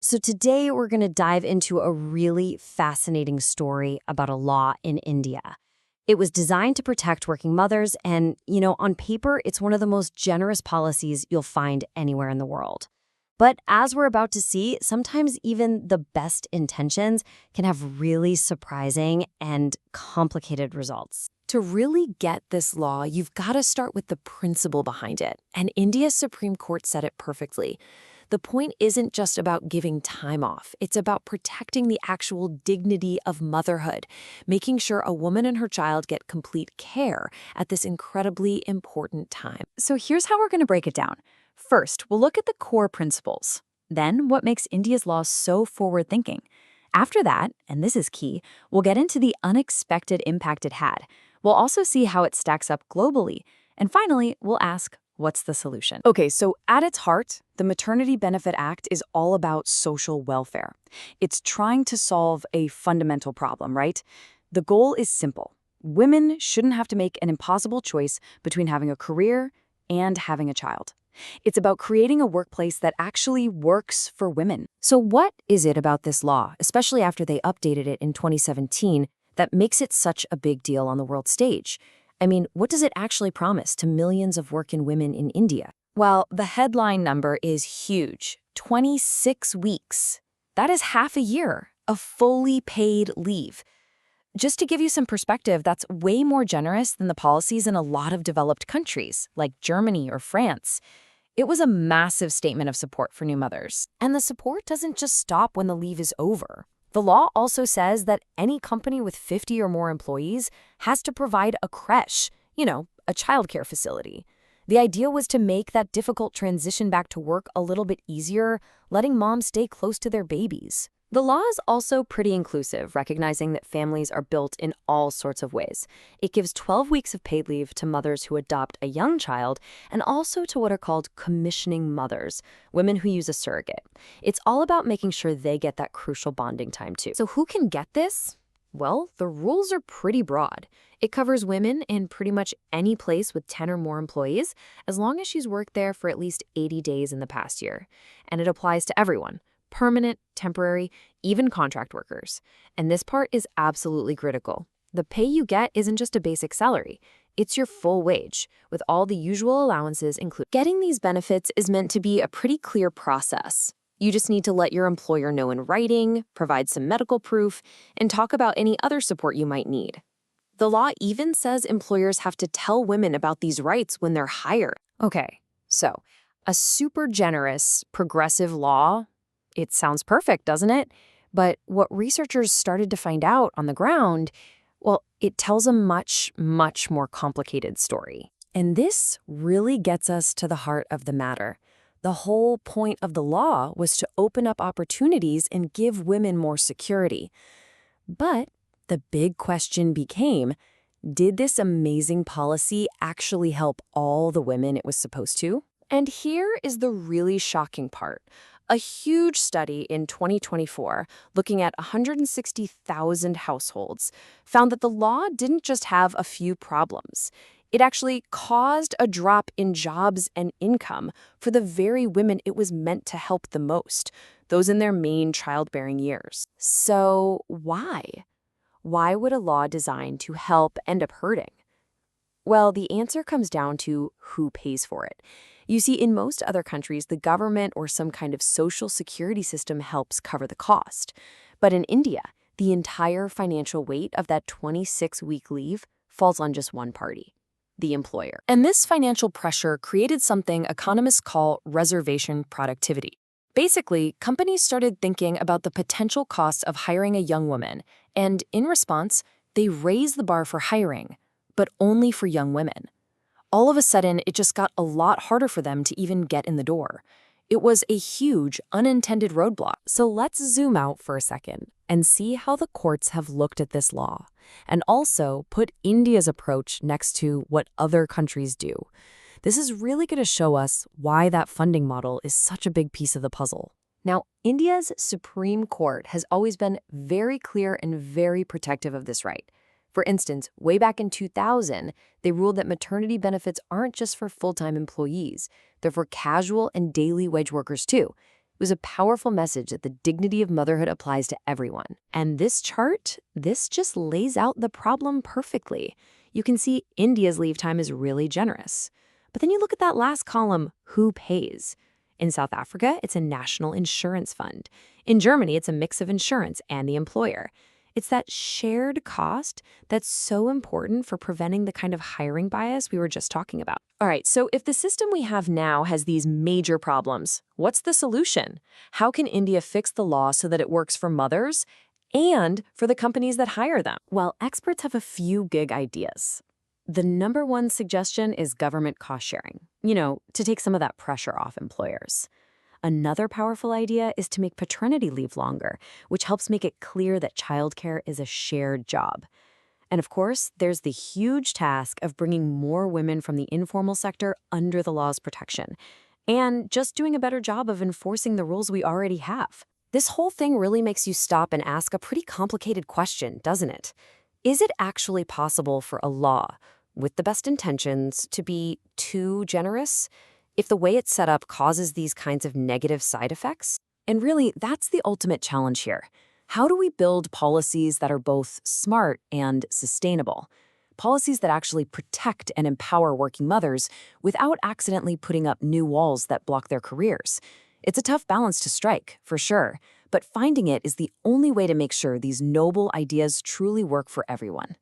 So today we're going to dive into a really fascinating story about a law in India. It was designed to protect working mothers, and, on paper, it's one of the most generous policies you'll find anywhere in the world. But as we're about to see, sometimes even the best intentions can have really surprising and complicated results. To really get this law, you've got to start with the principle behind it. And India's Supreme Court said it perfectly. The point isn't just about giving time off. It's about protecting the actual dignity of motherhood, making sure a woman and her child get complete care at this incredibly important time. So here's how we're going to break it down. First, we'll look at the core principles. Then, what makes India's law so forward-thinking. After that, and this is key, we'll get into the unexpected impact it had. We'll also see how it stacks up globally. And finally, we'll ask, what's the solution? Okay, so at its heart, the Maternity Benefit Act is all about social welfare. It's trying to solve a fundamental problem, right? The goal is simple. Women shouldn't have to make an impossible choice between having a career and having a child. It's about creating a workplace that actually works for women. So what is it about this law, especially after they updated it in 2017, that makes it such a big deal on the world stage? I mean, what does it actually promise to millions of working women in India? Well, the headline number is huge. 26 weeks. That is half a year of fully paid leave. Just to give you some perspective, that's way more generous than the policies in a lot of developed countries, like Germany or France. It was a massive statement of support for new mothers. And the support doesn't just stop when the leave is over. The law also says that any company with 50 or more employees has to provide a creche, a childcare facility. The idea was to make that difficult transition back to work a little bit easier, letting moms stay close to their babies. The law is also pretty inclusive, recognizing that families are built in all sorts of ways. It gives 12 weeks of paid leave to mothers who adopt a young child and also to what are called commissioning mothers, women who use a surrogate. It's all about making sure they get that crucial bonding time too. So who can get this? Well, the rules are pretty broad. It covers women in pretty much any place with 10 or more employees, as long as she's worked there for at least 80 days in the past year. And it applies to everyone. Permanent, temporary, even contract workers. And this part is absolutely critical. The pay you get isn't just a basic salary. It's your full wage, with all the usual allowances included. Getting these benefits is meant to be a pretty clear process. You just need to let your employer know in writing, provide some medical proof, and talk about any other support you might need. The law even says employers have to tell women about these rights when they're hired. Okay, so a super generous, progressive law. It sounds perfect, doesn't it? But what researchers started to find out on the ground, well, it tells a much, much more complicated story. And this really gets us to the heart of the matter. The whole point of the law was to open up opportunities and give women more security. But the big question became, did this amazing policy actually help all the women it was supposed to? And here is the really shocking part. A huge study in 2024, looking at 160,000 households, found that the law didn't just have a few problems. It actually caused a drop in jobs and income for the very women it was meant to help the most, those in their main childbearing years. So why? Why would a law designed to help end up hurting? Well, the answer comes down to who pays for it. You see, in most other countries, the government or some kind of social security system helps cover the cost. But in India, the entire financial weight of that 26-week leave falls on just one party, the employer. And this financial pressure created something economists call reservation productivity. Basically, companies started thinking about the potential costs of hiring a young woman, and in response, they raised the bar for hiring, but only for young women. All of a sudden, it just got a lot harder for them to even get in the door. It was a huge, unintended roadblock. So let's zoom out for a second and see how the courts have looked at this law, and also put India's approach next to what other countries do. This is really going to show us why that funding model is such a big piece of the puzzle. Now, India's Supreme Court has always been very clear and very protective of this right. For instance, way back in 2000, they ruled that maternity benefits aren't just for full-time employees. They're for casual and daily wage workers too. was a powerful message that the dignity of motherhood applies to everyone. And this chart, this just lays out the problem perfectly. You can see India's leave time is really generous. But then you look at that last column, who pays? In South Africa, it's a national insurance fund. In Germany, it's a mix of insurance and the employer. It's that shared cost that's so important for preventing the kind of hiring bias we were just talking about. All right, so if the system we have now has these major problems, what's the solution? How can India fix the law so that it works for mothers and for the companies that hire them? Well, experts have a few gig ideas. The number one suggestion is government cost sharing, to take some of that pressure off employers. Another powerful idea is to make paternity leave longer, which helps make it clear that childcare is a shared job. And of course, there's the huge task of bringing more women from the informal sector under the law's protection, and just doing a better job of enforcing the rules we already have. This whole thing really makes you stop and ask a pretty complicated question, doesn't it? Is it actually possible for a law, with the best intentions, to be too generous if the way it's set up causes these kinds of negative side effects? And really, that's the ultimate challenge here. How do we build policies that are both smart and sustainable? Policies that actually protect and empower working mothers without accidentally putting up new walls that block their careers. It's a tough balance to strike, for sure, but finding it is the only way to make sure these noble ideas truly work for everyone.